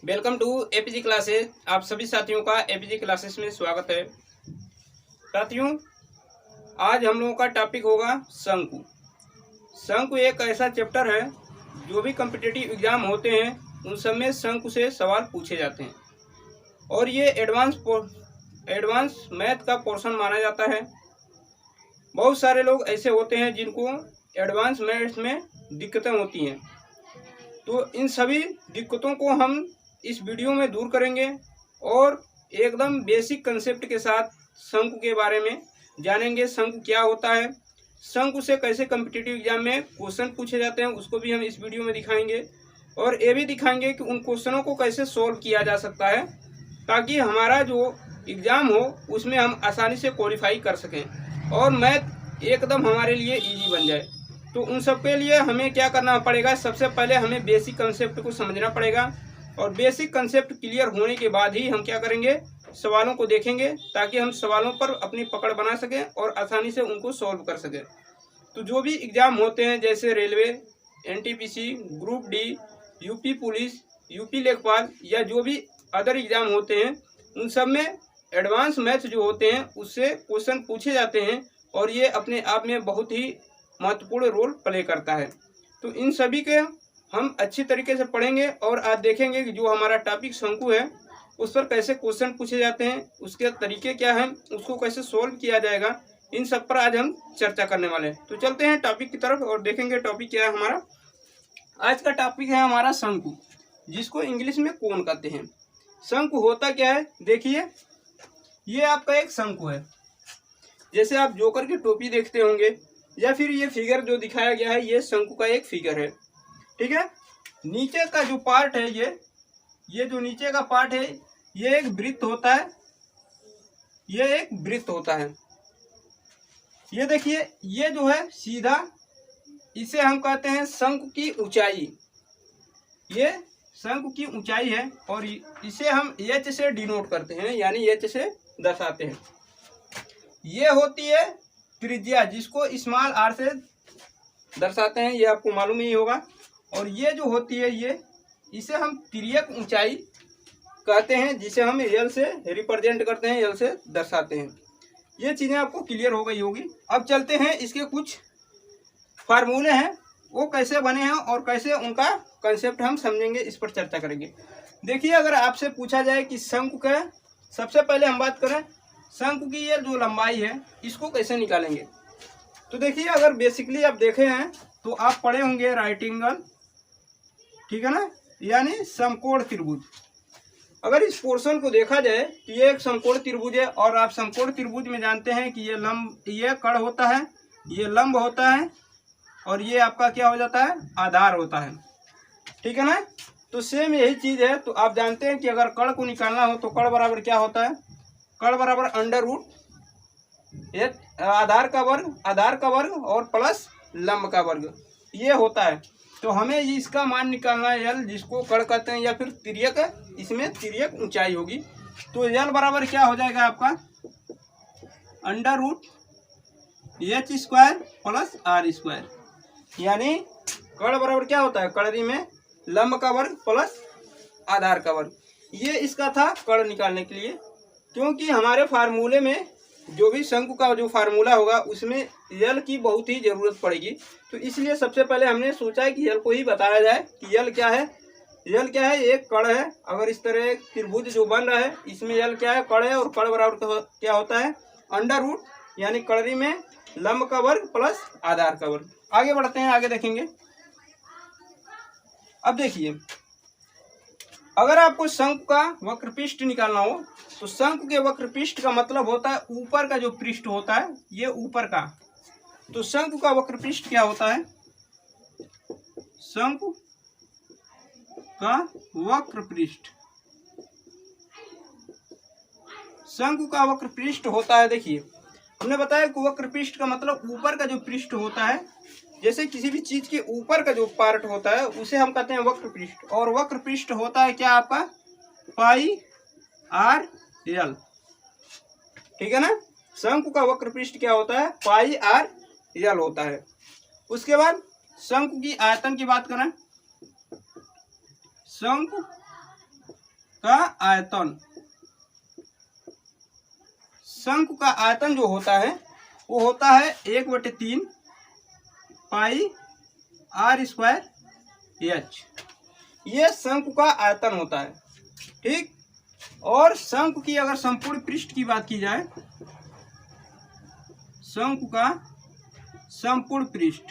Welcome to APG classes. आप सभी साथियों का एपीजी क्लासेस में स्वागत है। साथियों, आज हम लोगों का टॉपिक होगा शंकु। शंकु एक ऐसा चैप्टर है जो भी कॉम्पिटिटिव एग्जाम होते हैं उन सब में शंकु से सवाल पूछे जाते हैं और ये एडवांस मैथ का पोर्शन माना जाता है। बहुत सारे लोग ऐसे होते हैं जिनको एडवांस मैथ्स में दिक्कतें होती हैं, तो इन सभी दिक्कतों को हम इस वीडियो में दूर करेंगे और एकदम बेसिक कंसेप्ट के साथ शंकु के बारे में जानेंगे। शंकु क्या होता है, शंकु से कैसे कॉम्पिटिटिव एग्जाम में क्वेश्चन पूछे जाते हैं, उसको भी हम इस वीडियो में दिखाएंगे और ये भी दिखाएंगे कि उन क्वेश्चनों को कैसे सोल्व किया जा सकता है ताकि हमारा जो एग्ज़ाम हो उसमें हम आसानी से क्वालिफाई कर सकें और मैथ एकदम हमारे लिए ईजी बन जाए। तो उन सब के लिए हमें क्या करना पड़ेगा, सबसे पहले हमें बेसिक कंसेप्ट को समझना पड़ेगा और बेसिक कंसेप्ट क्लियर होने के बाद ही हम क्या करेंगे, सवालों को देखेंगे ताकि हम सवालों पर अपनी पकड़ बना सकें और आसानी से उनको सॉल्व कर सकें। तो जो भी एग्ज़ाम होते हैं जैसे railway, NTPC, group D, UP police, UP लेखपाल या जो भी अदर एग्ज़ाम होते हैं उन सब में एडवांस मैथ्स जो होते हैं उससे क्वेश्चन पूछे जाते हैं और ये अपने आप में बहुत ही महत्वपूर्ण रोल प्ले करता है। तो इन सभी के हम अच्छी तरीके से पढ़ेंगे और आज देखेंगे कि जो हमारा टॉपिक शंकु है उस पर कैसे क्वेश्चन पूछे जाते हैं, उसके तरीके क्या हैं, उसको कैसे सोल्व किया जाएगा, इन सब पर आज हम चर्चा करने वाले हैं। तो चलते हैं टॉपिक की तरफ और देखेंगे टॉपिक क्या है हमारा। आज का टॉपिक है हमारा शंकु, जिसको इंग्लिश में कोन कहते हैं। शंकु होता क्या है, देखिए ये आपका एक शंकु है। जैसे आप जोकर की टोपी देखते होंगे या फिर ये फिगर जो दिखाया गया है ये शंकु का एक फिगर है, ठीक है। नीचे का जो पार्ट है ये जो नीचे का पार्ट है ये एक वृत्त होता है, ये एक वृत्त होता है। ये देखिए ये जो है सीधा, इसे हम कहते हैं शंकु की ऊंचाई। ये शंकु की ऊंचाई है और इसे हम एच से डिनोट करते हैं, यानी एच से दर्शाते हैं। ये होती है त्रिज्या, जिसको स्मॉल आर से दर्शाते हैं, ये आपको मालूम ही होगा। और ये जो होती है ये, इसे हम तिर्यक ऊंचाई कहते हैं, जिसे हम एल से रिप्रेजेंट करते हैं, एल से दर्शाते हैं। ये चीज़ें आपको क्लियर हो गई होगी। अब चलते हैं, इसके कुछ फार्मूले हैं वो कैसे बने हैं और कैसे उनका कंसेप्ट हम समझेंगे, इस पर चर्चा करेंगे। देखिए, अगर आपसे पूछा जाए कि शंकु का, सबसे पहले हम बात करें शंकु की ये जो लंबाई है इसको कैसे निकालेंगे। तो देखिए, अगर बेसिकली आप देखे हैं तो आप पढ़े होंगे राइट एंगल, ठीक है ना, यानी समकोण त्रिभुज। अगर इस पोर्शन को देखा जाए तो ये एक समकोण त्रिभुज है और आप समकोण त्रिभुज में जानते हैं कि ये कर्ण होता है, ये लंब होता है और ये आपका क्या हो जाता है, आधार होता है, ठीक है ना। तो सेम यही चीज है। तो आप जानते हैं कि अगर कर्ण को निकालना हो तो कर्ण बराबर क्या होता है, कर्ण बराबर अंडर रूट आधार का वर्ग और प्लस लंब का वर्ग, ये होता है। तो हमें इसका मान निकालना है एल, जिसको कर्ण कहते हैं या फिर तिर्यक है, इसमें तिर्यक ऊंचाई होगी। तो एल बराबर क्या हो जाएगा आपका, under root H square plus R square, यानी कर्ण बराबर क्या होता है, कर्ण में लंब का वर्ग प्लस आधार का वर्ग। ये इसका था कर्ण निकालने के लिए, क्योंकि हमारे फार्मूले में जो भी शंकु का जो फार्मूला होगा उसमें यल की बहुत ही ज़रूरत पड़ेगी। तो इसलिए सबसे पहले हमने सोचा कि यल को ही बताया जाए कि यल क्या है। यल क्या है, एक कर्ण है। अगर इस तरह एक त्रिभुज जो बन रहा है इसमें यल क्या है, कर्ण है और कर्ण बराबर क्या होता है, अंडर रूट, यानी कर्ण में लंब का वर्ग प्लस आधार का वर्ग। आगे बढ़ते हैं, आगे देखेंगे। अब देखिए, अगर आपको शंकु का वक्रपृष्ठ निकालना हो तो शंकु के वक्रपृष्ठ का मतलब होता है ऊपर का जो पृष्ठ होता है, ये ऊपर का। तो शंकु का वक्रपृष्ठ क्या होता है, शंकु का वक्रपृष्ठ, शंकु का वक्रपृष्ठ होता है, देखिए हमने बताया कि वक्रपृष्ठ का मतलब ऊपर का जो पृष्ठ होता है। जैसे किसी भी चीज के ऊपर का जो पार्ट होता है उसे हम कहते हैं वक्रपृष्ठ, और वक्रपृष्ठ होता है क्या आपका, पाई आर एल, ठीक है ना। शंकु का वक्रपृष्ठ क्या होता है, पाई आर एल होता है। उसके बाद शंकु की आयतन की बात करें, शंकु का आयतन, शंकु का आयतन जो होता है वो होता है 1/3 पाई आर स्क्वायर एच। ये शंकु का आयतन होता है, ठीक। और शंकु की अगर संपूर्ण पृष्ठ की बात की जाए, शंकु का संपूर्ण पृष्ठ,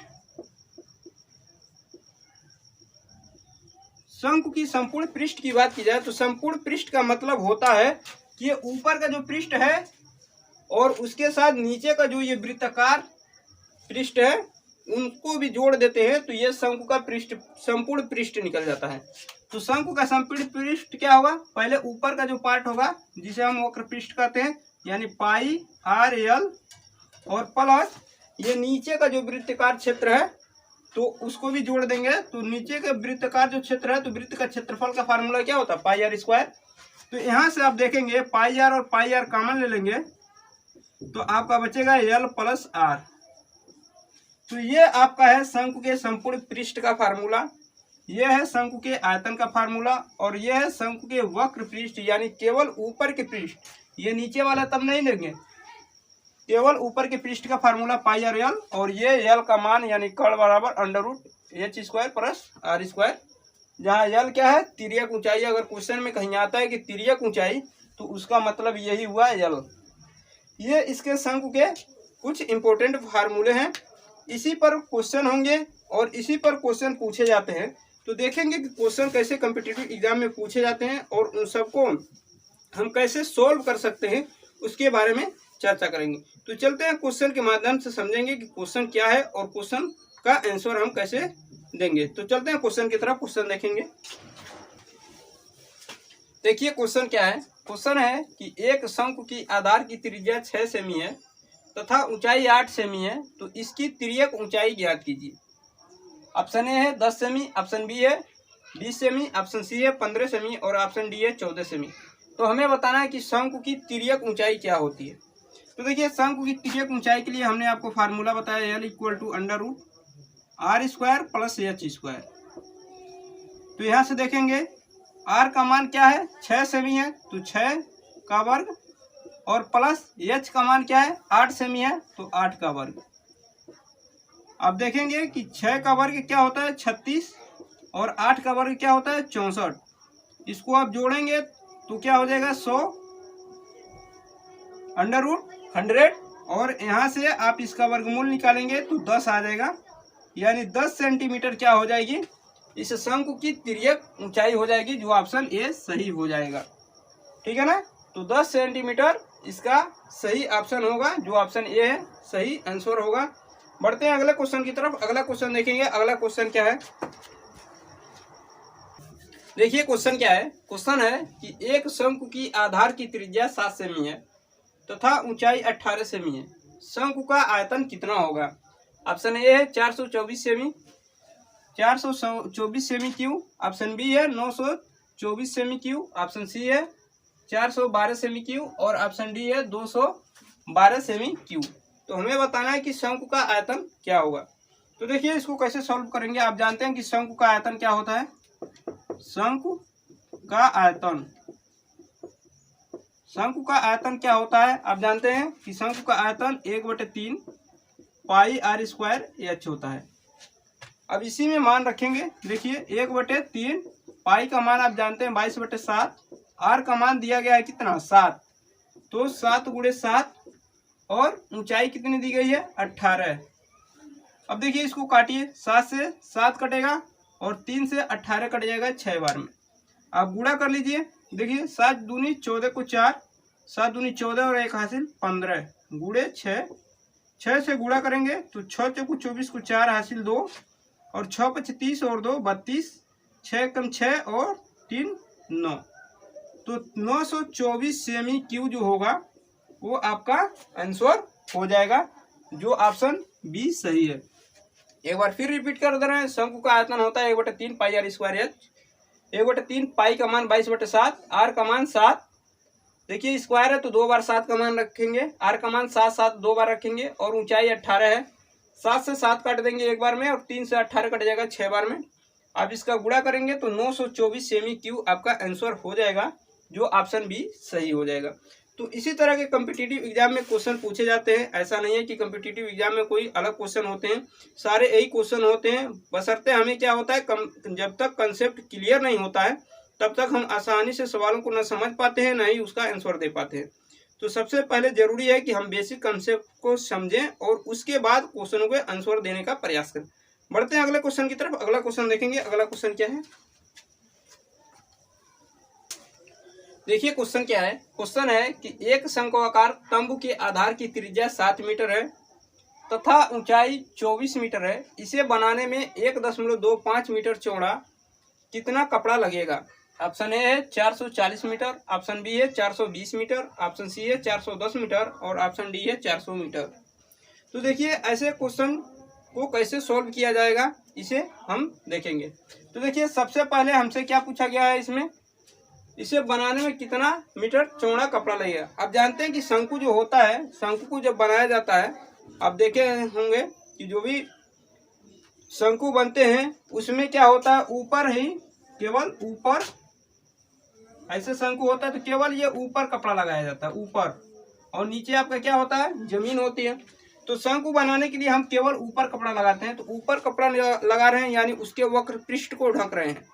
शंकु की संपूर्ण पृष्ठ की बात की जाए तो संपूर्ण पृष्ठ का मतलब होता है कि ये ऊपर का जो पृष्ठ है और उसके साथ नीचे का जो ये वृत्ताकार पृष्ठ है उनको भी जोड़ देते हैं तो ये शंकु का पृष्ठ, संपूर्ण पृष्ठ निकल जाता है। तो शंकु का संपूर्ण पृष्ठ क्या होगा, पहले ऊपर का जो पार्ट होगा जिसे हम वक्र पृष्ठ कहते हैं, यानी पाई आर एल, और प्लस ये नीचे का जो वृत्ताकार क्षेत्र है तो उसको भी जोड़ देंगे। तो नीचे का वृत्ताकार जो क्षेत्र है तो वृत्त का क्षेत्रफल का फार्मूला क्या होता है, पाई आर स्क्वायर। तो यहाँ से आप देखेंगे पाई आर और पाई आर कॉमन ले लेंगे तो आपका बचेगा एल प्लस आर। तो ये आपका है शंकु के संपूर्ण पृष्ठ का फार्मूला, ये है शंकु के आयतन का फार्मूला, और ये है शंकु के वक्र पृष्ठ यानी केवल ऊपर के पृष्ठ, ये नीचे वाला तब नहीं लेंगे, केवल ऊपर के पृष्ठ का फार्मूला पाई आर एल, और ये एल का मान यानी कर्ण बराबर √h² प्लस आर स्क्वायर, जहाँ एल क्या है तिर्यक ऊंचाई। अगर क्वेश्चन में कहीं आता है कि तिर्यक ऊंचाई तो उसका मतलब यही हुआ एल। ये इसके शंकु के कुछ इंपॉर्टेंट फार्मूले हैं, इसी पर क्वेश्चन होंगे और इसी पर क्वेश्चन पूछे जाते हैं। तो देखेंगे कि क्वेश्चन कैसे कॉम्पिटिटिव एग्जाम में पूछे जाते हैं और उन सबको हम कैसे सोल्व कर सकते हैं उसके बारे में चर्चा करेंगे। तो चलते हैं क्वेश्चन के माध्यम से समझेंगे कि क्वेश्चन क्या है और क्वेश्चन का आंसर हम कैसे देंगे। तो चलते हैं क्वेश्चन की तरफ, क्वेश्चन देखेंगे। देखिए क्वेश्चन क्या है, क्वेश्चन है कि एक शंकु की आधार की त्रिज्या 6 सेमी है तथा ऊंचाई 8 सेमी है, तो इसकी तिर्यक ऊंचाई ज्ञात कीजिए। ऑप्शन ए है 10 सेमी, ऑप्शन बी है 20 सेमी, ऑप्शन सी है 15 सेमी और ऑप्शन डी है 14 सेमी। तो हमें बताना है कि शंकु की तिर्यक ऊंचाई क्या होती है। तो देखिए शंकु की तिर्यक ऊंचाई के लिए हमने आपको फार्मूला बताया एल =√r² प्लस h²। तो यहाँ से देखेंगे r का मान क्या है 6 सेमी है तो 6 का वर्ग, और प्लस h का मान क्या है 8 सेमी है तो 8 का वर्ग। अब देखेंगे कि 6 का वर्ग क्या होता है 36 और 8 का वर्ग क्या होता है 64। इसको आप जोड़ेंगे तो क्या हो जाएगा 100 √100, और यहाँ से आप इसका वर्गमूल निकालेंगे तो 10 आ जाएगा, यानी 10 सेंटीमीटर क्या हो जाएगी इस शंकु की तिर्यक ऊंचाई हो जाएगी, जो ऑप्शन ए सही हो जाएगा। ठीक है ना, तो 10 सेंटीमीटर इसका सही ऑप्शन होगा, जो ऑप्शन ए है सही आंसर होगा। बढ़ते हैं अगले क्वेश्चन की तरफ। अगला क्वेश्चन देखेंगे। अगला क्वेश्चन क्या है, देखिए क्वेश्चन क्या है। क्वेश्चन है कि एक शंकु की आधार की त्रिज्या 7 सेमी है तथा ऊंचाई 18 सेमी है, शंकु का आयतन कितना होगा। ऑप्शन ए है 424 सेमी, 424 सेमी क्यूब, ऑप्शन बी है 924 सेमी क्यूब, ऑप्शन सी है 412 सेमी क्यूब और ऑप्शन डी है 212 सेमी क्यूब। तो हमें बताना है कि शंकु का आयतन क्या होगा। तो देखिए इसको कैसे सॉल्व करेंगे। आप जानते हैं कि शंकु का आयतन क्या होता है, शंकु का आयतन, शंकु का आयतन क्या होता है आप जानते हैं कि शंकु का आयतन 1/3 पाई r² h होता है। अब इसी में मान रखेंगे। देखिए 1/3 पाई का मान आप जानते हैं 22/7, r का मान दिया गया है कितना 7, तो 7 × 7 और ऊंचाई कितनी दी गई है 18। अब देखिए इसको काटिए, 7 से 7 कटेगा और 3 से 18 कट जाएगा 6 बार में। आप गुणा कर लीजिए। देखिए 7 दूनी 14 को 4, 7 दूनी 14 और 1 हासिल 15 गुणे 6, 6 से गुणा करेंगे तो 6 चौको 24 को 4 हासिल 2 और 6 × 30 और 2 32, 6 कम 6 और 3 9, तो 924 सेमी क्यूब जो होगा वो आपका आंसर हो जाएगा, जो ऑप्शन बी सही है। एक बार फिर रिपीट कर दे रहे हैं। शंकु का आयतन होता है 1/3 पाई r² h, 1/3 पाई का मान 22/7, r का मान 7। देखिए स्क्वायर है तो 2 बार 7 का मान रखेंगे, r का मान 7 7 2 बार रखेंगे और ऊंचाई 18 है। 7 से 7 काट देंगे एक बार में और 3 से 18 कट जाएगा 6 बार में। आप इसका गुणा करेंगे तो 924 सेमी क्यूब आपका आंसर हो जाएगा, जो ऑप्शन बी सही हो जाएगा। तो इसी तरह के कम्पिटिटिव एग्जाम में क्वेश्चन पूछे जाते हैं। ऐसा नहीं है कि कम्पिटिटिव एग्जाम में कोई अलग क्वेश्चन होते हैं, सारे यही क्वेश्चन होते हैं। बशर्ते हमें क्या होता है, जब तक कंसेप्ट क्लियर नहीं होता है तब तक हम आसानी से सवालों को न समझ पाते हैं, न ही उसका आंसर दे पाते हैं। तो सबसे पहले जरूरी है कि हम बेसिक कंसेप्ट को समझें और उसके बाद क्वेश्चनों के आंसर देने का प्रयास करें। बढ़ते हैं अगले क्वेश्चन की तरफ। अगला क्वेश्चन देखेंगे। अगला क्वेश्चन क्या है, देखिए क्वेश्चन क्या है। क्वेश्चन है कि एक शंक्वाकार तंबू के आधार की त्रिज्या 7 मीटर है तथा ऊंचाई 24 मीटर है। इसे बनाने में 1.25 मीटर चौड़ा कितना कपड़ा लगेगा? ऑप्शन ए है 440 मीटर, ऑप्शन बी है 420 मीटर, ऑप्शन सी है 410 मीटर और ऑप्शन डी है 400 मीटर। तो देखिए ऐसे क्वेश्चन को कैसे सॉल्व किया जाएगा इसे हम देखेंगे। तो देखिए सबसे पहले हमसे क्या पूछा गया है, इसमें इसे बनाने में कितना मीटर चौड़ा कपड़ा लगेगा। आप जानते हैं कि शंकु जो होता है, शंकु को जब बनाया जाता है, आप देखे होंगे कि जो भी शंकु बनते हैं उसमें क्या होता है, ऊपर ही केवल ऊपर ऐसे शंकु होता है तो केवल ये ऊपर कपड़ा लगाया जाता है ऊपर, और नीचे आपका क्या होता है, जमीन होती है। तो शंकु बनाने के लिए हम केवल ऊपर कपड़ा लगाते हैं। तो ऊपर कपड़ा लगा रहे हैं यानी उसके वक्र पृष्ठ को ढक रहे हैं।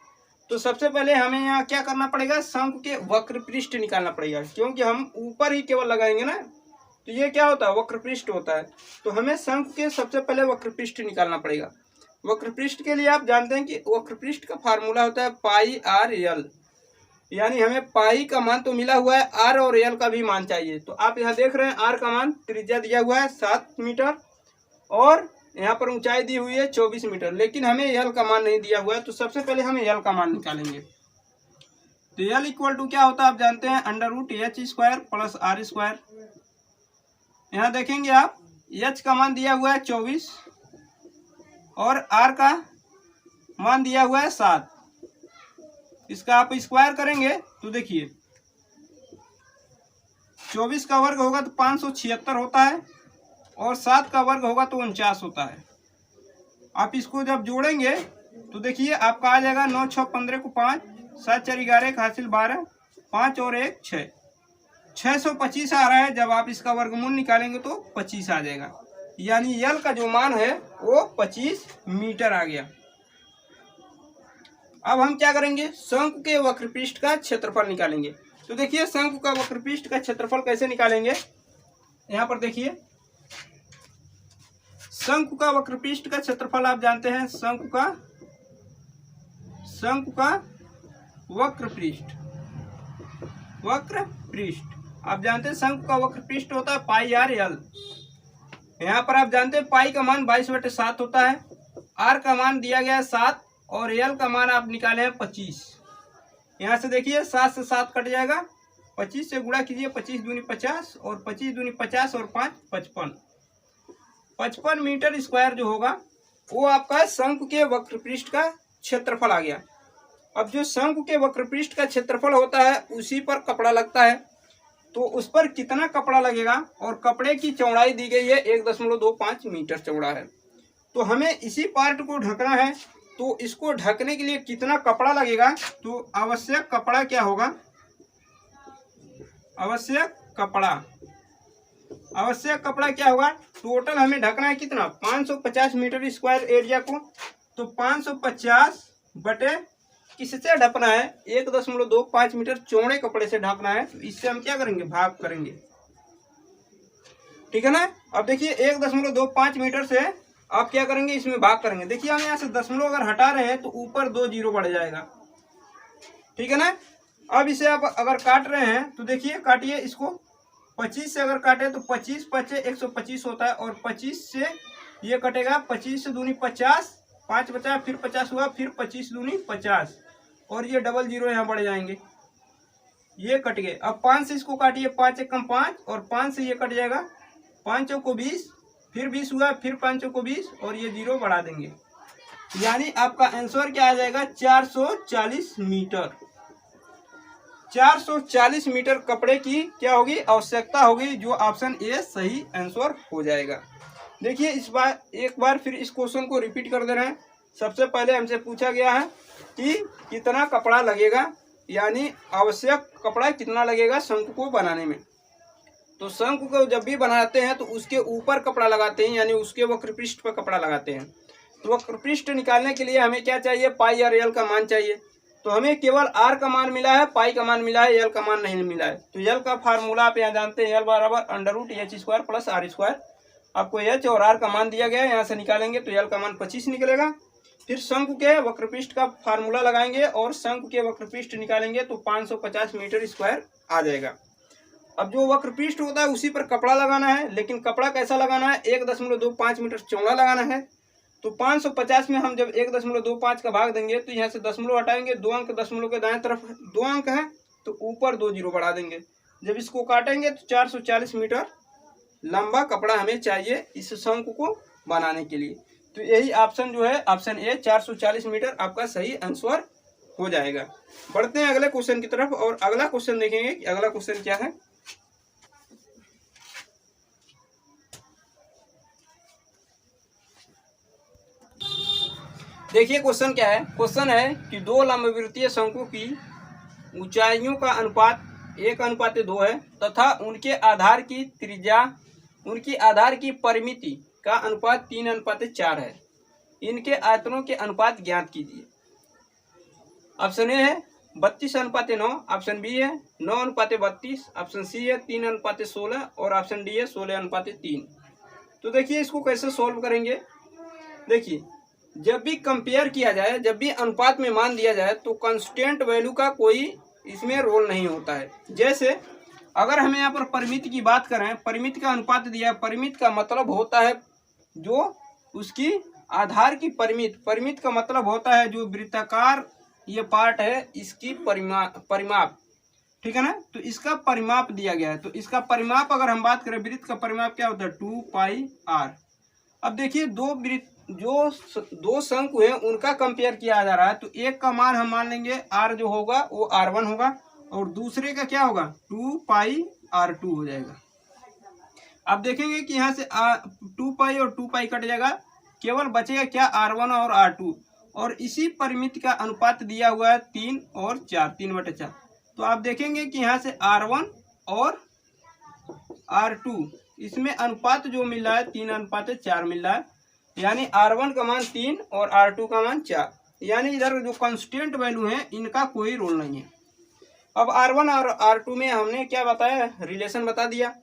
तो सबसे पहले हमें यहाँ क्या करना पड़ेगा, शंकु के वक्र पृष्ठ निकालना पड़ेगा, क्योंकि हम ऊपर ही केवल लगाएंगे ना, तो ये क्या होता है, वक्र पृष्ठ होता है। तो हमें शंकु के सबसे पहले वक्र पृष्ठ निकालना पड़ेगा। वक्र पृष्ठ के लिए आप जानते हैं कि वक्र पृष्ठ का फार्मूला होता है पाई आर एल, यानी हमें पाई का मान तो मिला हुआ है, आर और एल का भी मान चाहिए। तो आप यहाँ देख रहे हैं आर का मान त्रिज्या दिया हुआ है 7 मीटर और यहाँ पर ऊंचाई दी हुई है 24 मीटर, लेकिन हमें एल का मान नहीं दिया हुआ है। तो सबसे पहले हम एल का मान निकालेंगे। तो एल इक्वल टू क्या होता है, आप जानते हैं √h² प्लस r²। यहाँ देखेंगे आप एच का मान दिया हुआ है 24 और आर का मान दिया हुआ है 7। इसका आप स्क्वायर करेंगे तो देखिए 24 का वर्ग होगा तो 576 होता है और 7 का वर्ग होगा तो 49 होता है। आप इसको जब जोड़ेंगे तो देखिए आपका आ जाएगा 9 6 15 को 5, 7 4 11 हासिल 12, 5 और 1 6, 625 आ रहा है। जब आप इसका वर्गमूल निकालेंगे तो 25 आ जाएगा, यानी यल का जो मान है वो 25 मीटर आ गया। अब हम क्या करेंगे, शंकु के वक्रपृष्ठ का क्षेत्रफल निकालेंगे। तो देखिए शंकु का वक्रपृष्ठ का क्षेत्रफल कैसे निकालेंगे, यहाँ पर देखिए शंकु का वक्रपृष्ठ का क्षेत्रफल आप जानते हैं, शंकु का वक्रपृष्ठ आप जानते हैं शंकु का वक्रपृष्ठ होता है पाई आर एल। यहाँ पर आप जानते हैं पाई का मान 22/7 होता है, आर का मान दिया गया है 7 और एल का मान आप निकाले हैं 25। यहाँ से देखिए 7 से 7 कट जाएगा, 25 से गुणा कीजिए, 25 दूनी 50 और 25 दूनी 50 और 5 55, 55 मीटर स्क्वायर जो होगा वो आपका शंकु के वक्रपृष्ठ का क्षेत्रफल आ गया। अब जो शंकु के वक्रपृष्ठ का क्षेत्रफल होता है उसी पर कपड़ा लगता है, तो उस पर कितना कपड़ा लगेगा, और कपड़े की चौड़ाई दी गई है 1.25 मीटर चौड़ा है। तो हमें इसी पार्ट को ढकना है, तो इसको ढकने के लिए कितना कपड़ा लगेगा, तो आवश्यक कपड़ा क्या होगा, आवश्यक कपड़ा क्या होगा, टोटल हमें ढकना है कितना, 550 मीटर स्क्वायर एरिया को। तो 550 बटे किससे ढकना है, 1.25 मीटर चौड़े कपड़े से ढकना है। तो इससे हम क्या करेंगे, भाग करेंगे, ठीक है ना। अब देखिए 1.25 मीटर से आप क्या करेंगे, इसमें भाग करेंगे। देखिए हम यहाँ से दशमलव अगर हटा रहे हैं तो ऊपर 2 जीरो बढ़ जाएगा, ठीक है ना। अब इसे आप अगर काट रहे हैं तो देखिए काटिए इसको, 25 से अगर काटे तो 25 5 125 होता है, और 25 से ये कटेगा, 25 से दूनी 50, 5 बचा, फिर 50 हुआ, फिर 25 दूनी 50 और ये डबल जीरो यहाँ बढ़ जाएंगे, ये कट गए। अब 5 से इसको काटिए, 5 1 5 और 5 से ये कट जाएगा, 5 को 20, फिर 20 हुआ, फिर 5 को 20 और ये जीरो बढ़ा देंगे, यानी आपका आंसर क्या आ जाएगा, 440 मीटर। 440 मीटर कपड़े की क्या होगी, आवश्यकता होगी, जो ऑप्शन ए सही आंसर हो जाएगा। देखिए इस बार एक बार फिर इस क्वेश्चन को रिपीट कर दे रहे हैं। सबसे पहले हमसे पूछा गया है कि कितना कपड़ा लगेगा यानी आवश्यक कपड़ा कितना लगेगा शंकु को बनाने में। तो शंकु को जब भी बनाते हैं तो उसके ऊपर कपड़ा लगाते हैं, यानी उसके वक्रपृष्ठ पर कपड़ा लगाते हैं। तो वक्रपृष्ठ निकालने के लिए हमें क्या चाहिए, पाई और एल का मान चाहिए। तो हमें केवल आर का मान मिला है, पाई का मान मिला है, एल का मान नहीं मिला है। तो एल का फार्मूला आप यहाँ जानते हैं, एल बराबर √h² प्लस r²। आपको एच और आर का मान दिया गया है, यहाँ से निकालेंगे तो एल का मान 25 निकलेगा। फिर शंकु के वक्रपृष्ठ का फार्मूला लगाएंगे और शंकु के वक्रपृष्ठ निकालेंगे तो 550 मीटर स्क्वायर आ जाएगा। अब जो वक्रपृष्ठ होता है उसी पर कपड़ा लगाना है, लेकिन कपड़ा कैसा लगाना है, 1.25 मीटर चौड़ा लगाना है। तो 550 में हम जब 1.25 का भाग देंगे तो यहाँ से दशमलव हटाएंगे, 2 अंक दशमलव के दाएं तरफ 2 अंक है तो ऊपर 2 जीरो बढ़ा देंगे। जब इसको काटेंगे तो 440 मीटर लंबा कपड़ा हमें चाहिए इस शंकु को बनाने के लिए। तो यही ऑप्शन जो है, ऑप्शन ए 440 मीटर आपका सही आंसर हो जाएगा। बढ़ते हैं अगले क्वेश्चन की तरफ और अगला क्वेश्चन देखेंगे कि अगला क्वेश्चन क्या है। देखिए क्वेश्चन क्या है। क्वेश्चन है कि दो लंबवृत्तीय शंकु की ऊंचाइयों का अनुपात 1:2 है तथा उनके आधार की त्रिज्या, उनकी आधार की परिमिति का अनुपात 3:4 है। इनके आयतनों के अनुपात ज्ञात कीजिए। ऑप्शन ए है 32:9, ऑप्शन बी है 9:32, ऑप्शन सी है 3:16 और ऑप्शन डी है 16:3। तो देखिए इसको कैसे सोल्व करेंगे। देखिए जब भी कंपेयर किया जाए, जब भी अनुपात में मान दिया जाए तो कांस्टेंट वैल्यू का कोई इसमें रोल नहीं होता है। जैसे अगर हमें यहाँ पर परिमिति की बात करें, परिमिति का अनुपात दिया है, परिमिति का मतलब होता है जो उसकी आधार की परिमिति का मतलब होता है जो वृत्ताकार ये पार्ट है इसकी परिमाप, ठीक है ना। तो इसका परिमाप दिया गया है। तो इसका परिमाप अगर हम बात करें, वृत्त का परिमाप क्या होता है 2πr। अब देखिए दो शंकु है उनका कंपेयर किया जा रहा है। तो एक का मान हम मान लेंगे r जो होगा वो r1 होगा और दूसरे का क्या होगा 2πr2 हो जाएगा। अब देखेंगे कि यहाँ से 2π और 2π कट जाएगा, केवल बचेगा क्या r1 और r2। और इसी परिमिति का अनुपात दिया हुआ है 3 और 4, 3/4। तो आप देखेंगे कि यहाँ से r1 और r2 इसमें अनुपात जो मिल रहा है 3:4 मिल रहा है, यानी r1 का मान 3 और r2 का मान 4। यानी इधर जो कांस्टेंट वैल्यू है इनका कोई रोल नहीं है। अब r1 और r2 में हमने क्या बताया, रिलेशन बता दिया।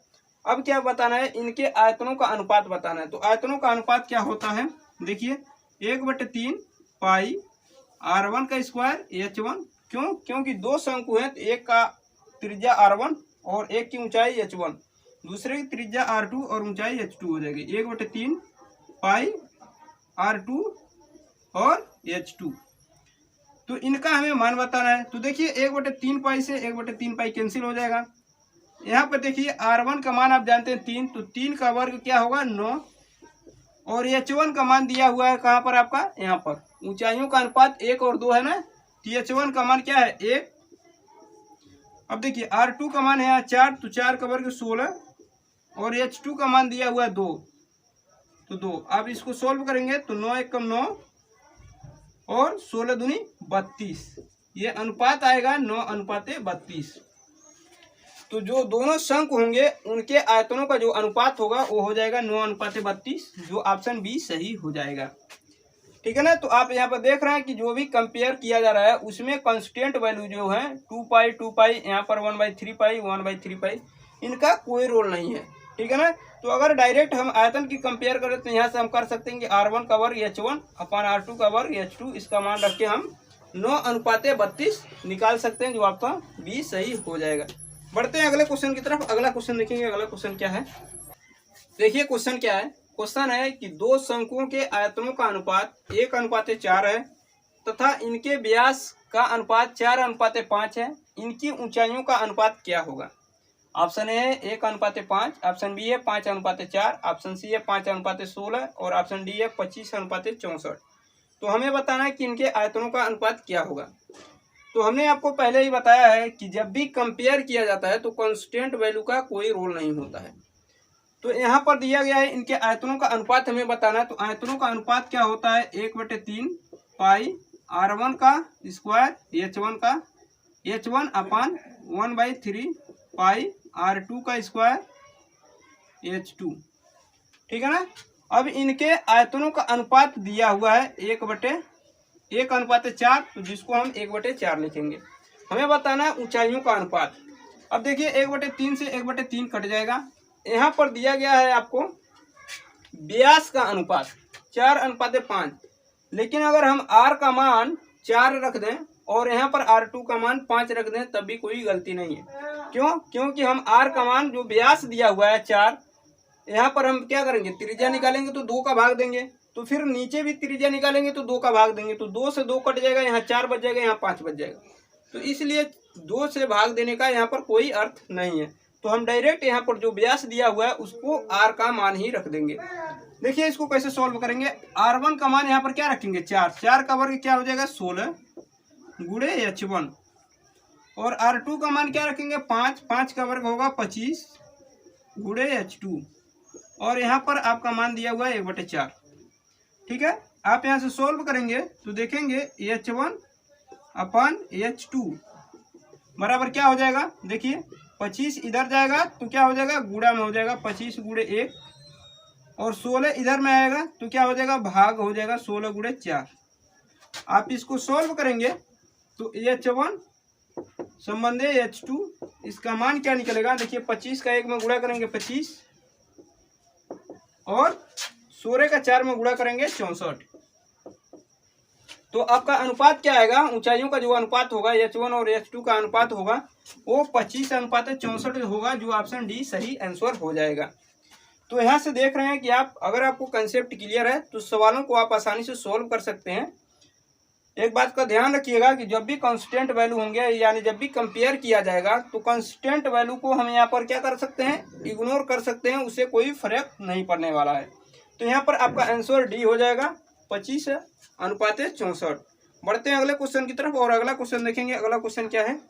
अब क्या बताना है, इनके आयतनों का अनुपात बताना है। तो आयतनों का अनुपात क्या होता है, देखिए 1/3 पाई r1 का स्क्वायर h1। क्योंकि दो शंकु हैं तो एक का त्रिज्या r1 और एक की ऊंचाई h1, दूसरे की त्रिज्या r2 और ऊंचाई h2 हो जाएगी। 1/3 पाई r2 और h2। तो इनका हमें मान बताना है। तो देखिए 1/3 पाई से 1/3 पाई कैंसिल हो जाएगा। यहाँ पर देखिए r1 का मान आप जानते हैं 3, तो 3 का वर्ग क्या होगा 9 और h1 का मान दिया हुआ है कहाँ पर आपका, यहाँ पर ऊंचाइयों का अनुपात 1 और 2 है ना। तो h1 का मान क्या है 1। अब देखिए r2 का मान है यहाँ 4, तो 4 का वर्ग 16 और h2 का मान दिया हुआ है 2, तो 2। अब इसको सोल्व करेंगे तो 9 × 9 और 16 दूनी 32, ये अनुपात आएगा 9:32। तो जो दोनों शंकु होंगे उनके आयतनों का जो अनुपात होगा वो हो जाएगा 9:32, जो ऑप्शन बी सही हो जाएगा, ठीक है ना। तो आप यहाँ पर देख रहे हैं कि जो भी कंपेयर किया जा रहा है उसमें कांस्टेंट वैल्यू जो है 2π, यहाँ पर 1/3π, इनका कोई रोल नहीं है, ठीक है ना। तो अगर डायरेक्ट हम आयतन की कंपेयर करें तो यहाँ से हम कर सकते हैं कि r1 का वर्ग h1 अपन r2 का वर्ग h2, इसका मान रख के हम 9:32 निकाल सकते हैं, जो आपका बी सही हो जाएगा। बढ़ते हैं अगले क्वेश्चन की तरफ। अगला क्वेश्चन देखेंगे। अगला क्वेश्चन क्या है, देखिए क्वेश्चन क्या है। क्वेश्चन है कि दो शंकुओं के आयतनों का अनुपात 1:4 है तथा इनके व्यास का अनुपात 4:5 है। इनकी ऊंचाइयों का अनुपात क्या होगा। ऑप्शन ए है 1:5, ऑप्शन बी है 5:4, ऑप्शन सी है 5:16 और ऑप्शन डी है 25:64। तो हमें बताना है कि इनके आयतनों का अनुपात क्या होगा। तो हमने आपको पहले ही बताया है कि जब भी कंपेयर किया जाता है तो कांस्टेंट वैल्यू का कोई रोल नहीं होता है। तो यहाँ पर दिया गया है इनके आयतनों का अनुपात हमें बताना है। तो आयतनों का अनुपात क्या होता है 1/3 पाई r1 का स्क्वायर h1 का H1 अपान 1/3 पाई R2 का स्क्वायर H2। ठीक है ना। अब इनके आयतनों का अनुपात दिया हुआ है 1/1:4, तो जिसको हम 1/4 लिखेंगे। हमें बताना है ऊंचाइयों का अनुपात। अब देखिए 1/3 से 1/3 कट जाएगा। यहाँ पर दिया गया है आपको व्यास का अनुपात 4:5, लेकिन अगर हम R का मान 4 रख दें और यहाँ पर R2 का मान 5 रख दें तब भी कोई गलती नहीं है। क्यों? क्योंकि हम R का मान जो व्यास दिया हुआ है 4, यहाँ पर हम क्या करेंगे, त्रिज्या निकालेंगे तो 2 का भाग देंगे, तो फिर नीचे भी त्रिज्या निकालेंगे तो 2 का भाग देंगे, तो 2 से 2 कट जाएगा, यहाँ 4 बच जाएगा, यहाँ 5 बच जाएगा। तो इसलिए 2 से भाग देने का यहाँ पर कोई अर्थ नहीं है। तो हम डायरेक्ट यहाँ पर जो व्यास दिया हुआ है उसको R का मान ही रख देंगे। देखिए इसको कैसे सॉल्व करेंगे। R1 का मान यहाँ पर क्या रखेंगे 4, 4 का वर्ग क्या हो जाएगा 16 गुणे H1, और R2 का मान क्या रखेंगे 5, 5 का वर्ग होगा 25 गुणे H2, और यहाँ पर आपका मान दिया हुआ है 1/4। ठीक है, आप यहाँ से सॉल्व करेंगे तो देखेंगे H1 अपान H2 बराबर क्या हो जाएगा। देखिए 25 इधर जाएगा तो क्या हो जाएगा गुणा में हो जाएगा 25 गुणे 1, और 16 इधर में आएगा तो क्या हो जाएगा भाग हो जाएगा 16 गुणे 4। आप इसको सॉल्व करेंगे तो H1 संबंधे H2, इसका मान क्या निकलेगा। देखिए 25 का 1 में गुणा करेंगे 25, और 16 का 4 में गुणा करेंगे 64। तो आपका अनुपात क्या आएगा, ऊंचाइयों का जो अनुपात होगा H1 और H2 का अनुपात होगा वो 25:64 होगा, जो ऑप्शन डी सही आंसर हो जाएगा। तो यहाँ से देख रहे हैं कि आप अगर आपको कंसेप्ट क्लियर है तो सवालों को आप आसानी से सॉल्व कर सकते हैं। एक बात का ध्यान रखिएगा कि जब भी कांस्टेंट वैल्यू होंगे, यानी जब भी कंपेयर किया जाएगा, तो कांस्टेंट वैल्यू को हम यहाँ पर क्या कर सकते हैं, इग्नोर कर सकते हैं, उससे कोई फर्क नहीं पड़ने वाला है। तो यहाँ पर आपका आंसर डी हो जाएगा 25:64। बढ़ते हैं अगले क्वेश्चन की तरफ, और अगला क्वेश्चन देखेंगे। अगला क्वेश्चन क्या है,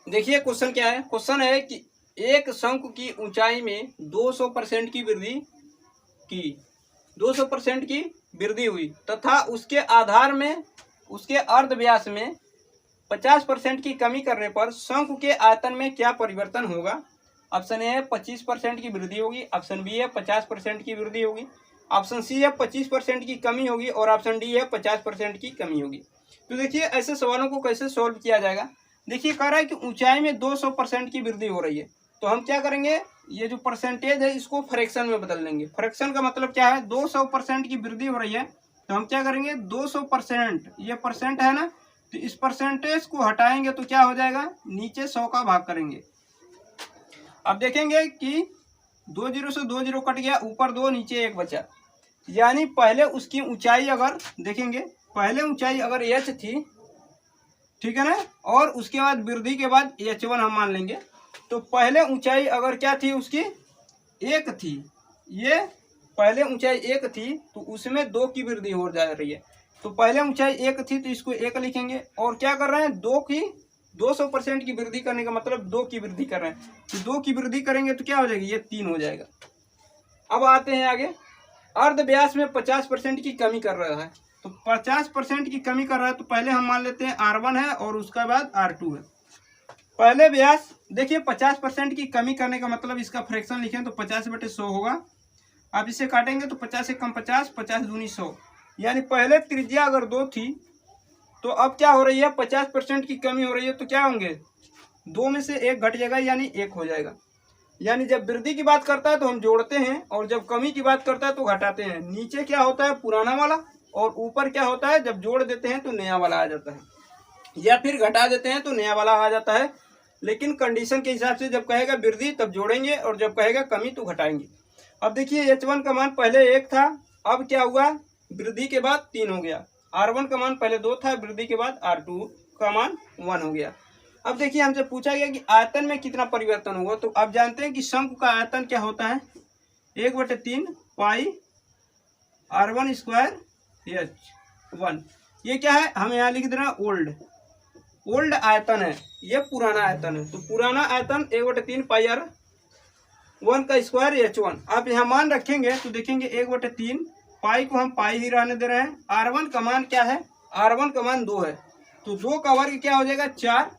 देखिए क्वेश्चन क्या है। क्वेश्चन है कि एक शंकु की ऊंचाई में 200% की वृद्धि की, 200% की वृद्धि हुई तथा उसके आधार में, उसके अर्धव्यास में 50% की कमी करने पर शंकु के आयतन में क्या परिवर्तन होगा। ऑप्शन ए है 25% की वृद्धि होगी, ऑप्शन बी है 50% की वृद्धि होगी, ऑप्शन सी है 25% की कमी होगी, और ऑप्शन डी है 50% की कमी होगी। तो देखिए ऐसे सवालों को कैसे सॉल्व किया जाएगा। देखिए कह रहा है कि ऊंचाई में 200% की वृद्धि हो रही है, तो हम क्या करेंगे, ये जो परसेंटेज है इसको फ्रैक्शन में बदल देंगे। फ्रैक्शन का मतलब क्या है, 200% की वृद्धि हो रही है तो हम क्या करेंगे 200%, ये परसेंट है ना, तो इस परसेंटेज को हटाएंगे तो क्या हो जाएगा, नीचे 100 का भाग करेंगे। अब देखेंगे कि 2 0 से 2 0 कट गया, ऊपर 2 नीचे 1 बचा, यानी पहले उसकी ऊंचाई अगर देखेंगे, पहले ऊंचाई अगर h थी, ठीक है ना, और उसके बाद वृद्धि के बाद H1 हम मान लेंगे, तो पहले ऊंचाई अगर क्या थी उसकी 1 थी, ये पहले ऊंचाई 1 थी तो उसमें 2 की वृद्धि हो जा रही है। तो पहले ऊंचाई 1 थी तो इसको 1 लिखेंगे, और क्या कर रहे हैं 200% की वृद्धि करने का मतलब 2 की वृद्धि कर रहे हैं, तो 2 की वृद्धि करेंगे तो क्या हो जाएगी, ये 3 हो जाएगा। अब आते हैं आगे, अर्धव्यास में 50% की कमी कर रहा है, तो 50% की कमी कर रहा है तो पहले हम मान लेते हैं R1 है और उसके बाद R2 है। पहले व्यास देखिए 50% की कमी करने का मतलब इसका फ्रैक्शन लिखें तो 50/100 होगा। आप इसे काटेंगे तो 50 से कम 50, 50 दूनी 100, यानी पहले त्रिज्या अगर 2 थी तो अब क्या हो रही है 50% की कमी हो रही है, तो क्या होंगे 2 में से 1 घट जाएगा, यानी 1 हो जाएगा। यानी जब वृद्धि की बात करता है तो हम जोड़ते हैं, और जब कमी की बात करता है तो घटाते हैं। नीचे क्या होता है पुराना वाला, और ऊपर क्या होता है जब जोड़ देते हैं तो नया वाला आ जाता है, या फिर घटा देते हैं तो नया वाला आ जाता है। लेकिन कंडीशन के हिसाब से जब कहेगा वृद्धि तब जोड़ेंगे, और जब कहेगा कमी तो घटाएंगे। अब देखिए H1 का मान पहले 1 था, अब क्या हुआ वृद्धि के बाद 3 हो गया। R1 का मान पहले 2 था, वृद्धि के बाद R2 का मान 1 हो गया। अब देखिए हमसे पूछा गया कि आयतन में कितना परिवर्तन होगा, तो आप जानते हैं कि शंकु का आयतन क्या होता है 1/3 पाई R1 स्क्वायर H1। ये क्या है, हम यहाँ लिख दे रहे हैं ओल्ड आयतन है, ये पुराना आयतन है। तो पुराना आयतन 1/3 पाई R1 का स्क्वायर H1। आप यहाँ मान रखेंगे तो देखेंगे 1/3 पाई को हम पाई ही रहने दे रहे हैं। R1 का मान क्या है R1 का मान 2 है, तो 2 का वर्ग क्या हो जाएगा 4,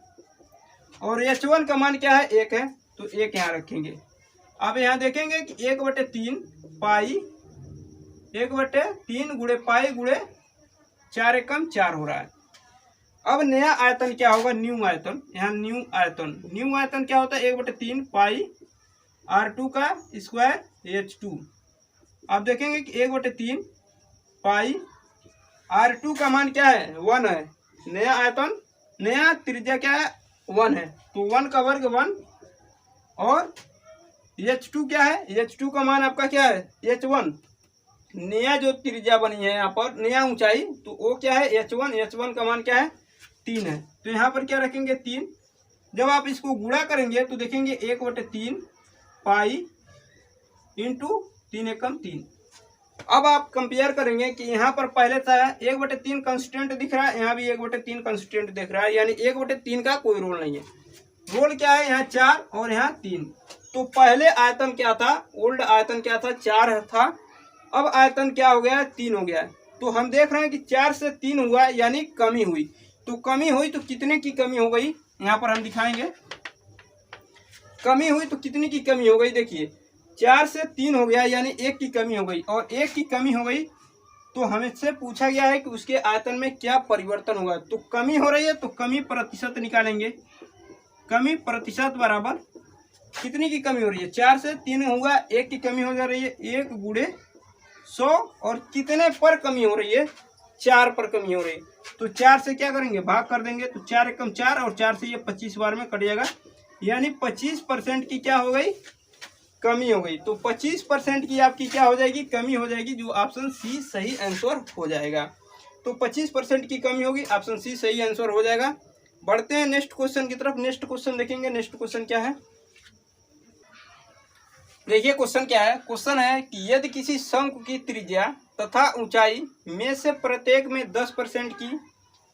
और H1 का मान क्या है 1 है, तो 1 यहाँ रखेंगे। अब यहाँ देखेंगे कि 1/3 पाई, 1/3 गुणे पाई गुणे 4 एकम 4 हो रहा है। अब नया आयतन क्या होगा, न्यू आयतन। यहाँ न्यू आयतन क्या होता है 1/3 पाई R2 का स्क्वायर H2। आप देखेंगे कि 1/3 पाई R2 का मान क्या है 1 है, नया आयतन, नया त्रिज्या क्या है 1 है, तो 1 का वर्ग 1, और H2 क्या है, H2 का मान आपका क्या है H1, नया जो त्रिज्या बनी है यहाँ पर, नया ऊंचाई, तो वो क्या है H1 का मान क्या है 3 है, तो यहाँ पर क्या रखेंगे 3। जब आप इसको गुणा करेंगे तो देखेंगे 1/3 पाई इंटू 3 एकम 3। अब आप कंपेयर करेंगे कि यहाँ पर पहले था 1/3 कंस्टेंट दिख रहा है, यहाँ भी 1/3 कंस्टेंट दिख रहा है, यानी 1/3 का कोई रोल नहीं है। रोल क्या है, यहाँ 4 और यहाँ 3। तो पहले आयतन क्या था, ओल्ड आयतन क्या था 4 था, अब आयतन क्या हो गया 3 हो गया है। तो हम देख रहे हैं कि 4 से 3 हुआ, यानी कमी हुई। तो कमी हुई तो कितने की कमी हो गई, यहाँ पर हम दिखाएंगे। कमी हुई तो कितने की कमी हो गई, देखिए 4 से 3 हो गया, यानी 1 की कमी हो गई, और 1 की कमी हो गई तो हमसे पूछा गया है कि उसके आयतन में क्या परिवर्तन होगा। तो कमी हो रही है तो कमी प्रतिशत निकालेंगे। कमी प्रतिशत बराबर कितनी की कमी हो रही है, 4 से 3 होगा, 1 की कमी हो जा रही है 1 गुणे 100, और कितने पर कमी हो रही है 4 पर कमी हो रही है। तो 4 से क्या करेंगे भाग कर देंगे, तो 4 एकम 4, और 4 से ये 25 बार में कट जाएगा, यानी 25% की क्या हो गई कमी हो गई। तो 25% की आपकी क्या हो जाएगी कमी हो जाएगी, जो ऑप्शन सी सही आंसर हो जाएगा। तो 25% की कमी होगी, ऑप्शन सी सही आंसर हो जाएगा। बढ़ते हैं नेक्स्ट क्वेश्चन की तरफ। नेक्स्ट क्वेश्चन देखेंगे। नेक्स्ट क्वेश्चन क्या है, देखिए क्वेश्चन क्या है। क्वेश्चन है कि यदि किसी शंकु की त्रिज्या तथा ऊंचाई में से प्रत्येक में 10% की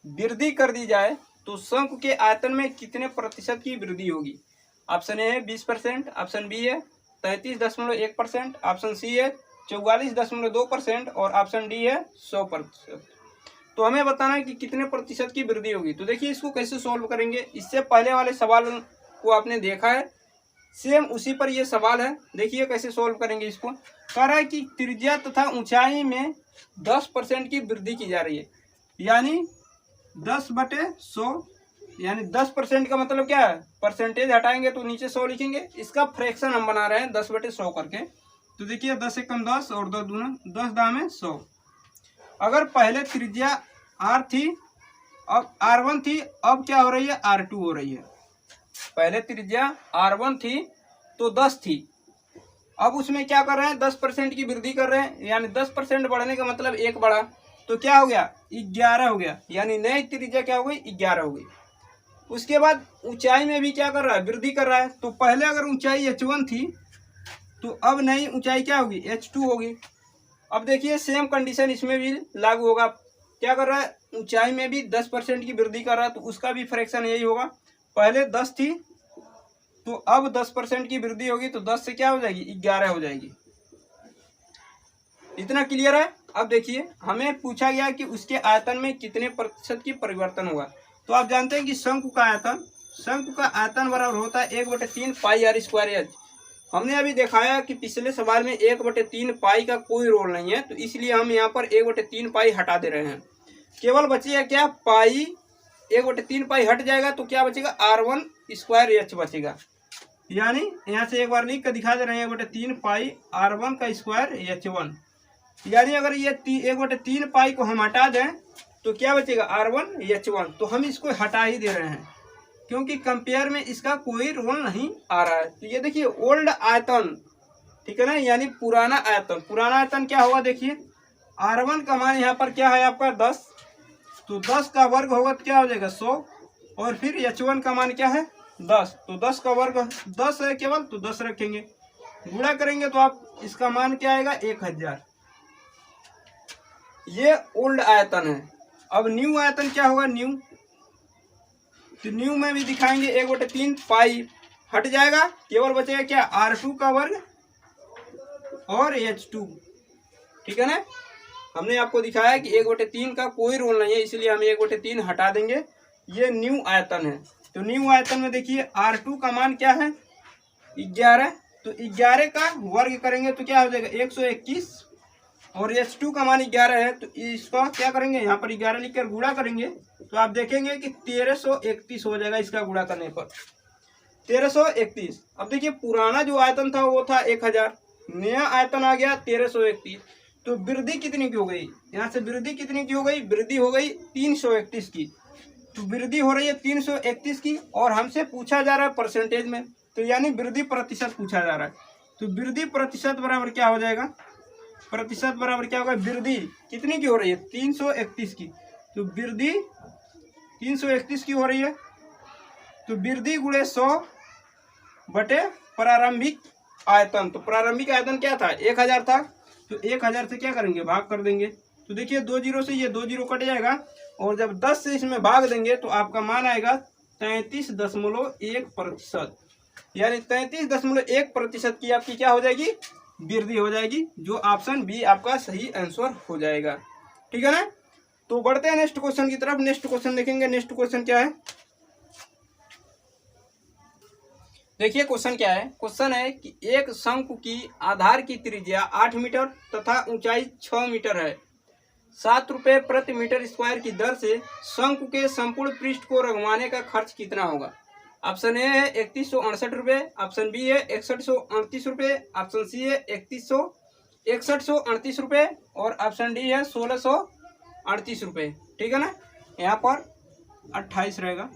वृद्धि कर दी जाए तो शंकु के आयतन में कितने प्रतिशत की वृद्धि होगी। ऑप्शन ए है 20%, ऑप्शन बी है 33.1%, ऑप्शन सी है 44.2%, और ऑप्शन डी है 100%। तो हमें बताना है कि कितने प्रतिशत की वृद्धि होगी। तो देखिए इसको कैसे सॉल्व करेंगे। इससे पहले वाले सवाल को आपने देखा है, सेम उसी पर ये सवाल है। देखिए कैसे सॉल्व करेंगे इसको। कह रहा है कि त्रिज्या तथा ऊंचाई में 10% की वृद्धि की जा रही है, यानी 10/100, यानी 10% का मतलब क्या है, परसेंटेज हटाएंगे तो नीचे 100 लिखेंगे। इसका फ्रैक्शन हम बना रहे हैं 10/100 करके। तो देखिए 10 एकम 10 और 10 दूना 10 दाम 100। अगर पहले त्रिज्या R थी, अब R1 थी, अब क्या हो रही है R2 हो रही है। पहले त्रिज्या R1 थी तो 10 थी, अब उसमें क्या कर रहे हैं 10% की वृद्धि कर रहे हैं, यानी 10% बढ़ने का मतलब 1 बढ़ा, तो क्या हो गया 11 हो गया, यानी नई त्रिज्या क्या हो गई 11 हो गई। उसके बाद ऊंचाई में भी क्या कर रहा है वृद्धि कर रहा है। तो पहले अगर ऊंचाई H1 थी तो अब नई ऊंचाई क्या होगी H2 होगी। अब देखिए सेम कंडीशन इसमें भी लागू होगा। क्या कर रहा है ऊंचाई में भी 10% की वृद्धि कर रहा है, तो उसका भी फ्रैक्शन यही होगा। पहले 10 थी तो अब 10% की वृद्धि होगी, तो 10 से क्या हो जाएगी 11 हो जाएगी। इतना क्लियर है। अब देखिए हमें पूछा गया कि उसके आयतन में कितने प्रतिशत की परिवर्तन होगा। तो आप जानते हैं कि शंकु का आयतन बराबर होता है 1/3 पाई R स्क्वायर एच। हमने अभी दिखाया कि पिछले सवाल में 1/3 पाई का कोई रोल नहीं है, तो इसलिए हम यहाँ पर 1/3 पाई हटा दे रहे हैं। केवल बचेगा क्या पाई, 1/3 पाई हट जाएगा तो क्या बचेगा R1 स्क्वायर एच बचेगा। यानी यहाँ से एक बार लिख कर दिखा दे रहे हैं 1/3 पाई R1 का स्क्वायर H1। यानी अगर ये 1/3 पाई को हम हटा दें तो क्या बचेगा R1 H1। तो हम इसको हटा ही दे रहे हैं क्योंकि कंपेयर में इसका कोई रोल नहीं आ रहा है। तो ये देखिए ओल्ड आयतन, ठीक है ना, यानी पुराना आयतन। पुराना आयतन क्या होगा देखिए R1 का मान यहाँ पर क्या है आपका 10, तो 10 का वर्ग होगा तो क्या हो जाएगा 100, और फिर H1 का मान क्या है 10, तो 10 का वर्ग 10 है केवल, तो 10 रखेंगे। गुणा करेंगे तो आप इसका मान क्या आएगा 1000। ये ओल्ड आयतन है। अब न्यू आयतन क्या होगा न्यू, तो न्यू में भी दिखाएंगे 1/3 पाई हट जाएगा, केवल बचेगा क्या R2 का वर्ग और H2, ठीक है ना। हमने आपको दिखाया कि 1/3 का कोई रोल नहीं है, इसलिए हम 1/3 हटा देंगे। ये न्यू आयतन है। तो न्यू आयतन में देखिए R2 का मान क्या है 11। तो 11 का वर्ग करेंगे तो क्या हो जाएगा 121, और H2 का मान 11 है। तो इसका क्या करेंगे, यहाँ पर 11 लिखकर गुणा करेंगे तो आप देखेंगे कि 1331 हो जाएगा इसका गुणा करने पर 1331। अब देखिए पुराना जो आयतन था वो था 1000, नया आयतन आ गया 1331। तो वृद्धि कितनी की हो गई, यहाँ से वृद्धि कितनी की हो गई, वृद्धि हो गई 331 की। तो वृद्धि हो रही है 331 की, और हमसे पूछा जा रहा है परसेंटेज में, तो यानी वृद्धि प्रतिशत पूछा जा रहा है। तो वृद्धि प्रतिशत बराबर क्या हो जाएगा, प्रतिशत बराबर क्या होगा, वृद्धि कितनी की हो रही है 331 की। तो वृद्धि 331 की हो रही है, तो वृद्धि गुणे 100 बटे प्रारंभिक आयतन। तो प्रारंभिक आयतन क्या था 1000 था, तो 1000 से क्या करेंगे भाग कर देंगे। तो देखिए 2 जीरो से ये 2 जीरो कट जाएगा, और जब 10 से इसमें भाग देंगे तो आपका मान आएगा 33.1%, यानी 33.1% की आपकी क्या हो जाएगी, वृद्धि हो जाएगी, जो ऑप्शन बी आपका सही आंसर हो जाएगा। ठीक है ना। तो बढ़ते हैं नेक्स्ट क्वेश्चन की तरफ। नेक्स्ट क्वेश्चन देखेंगे। नेक्स्ट क्वेश्चन क्या है, देखिए क्वेश्चन क्या है। क्वेश्चन है कि एक शंकु की आधार की त्रिज्या 8 मीटर तथा ऊंचाई 6 मीटर है। 7 रुपये प्रति मीटर स्क्वायर की दर से शंकु के संपूर्ण पृष्ठ को रंगवाने का खर्च कितना होगा। ऑप्शन ए है 3168 रुपये, ऑप्शन बी है 6138 रुपये, ऑप्शन सी है 6138 रुपये, और ऑप्शन डी है 1638 रुपये। ठीक है ना। यहाँ पर 28 रहेगा।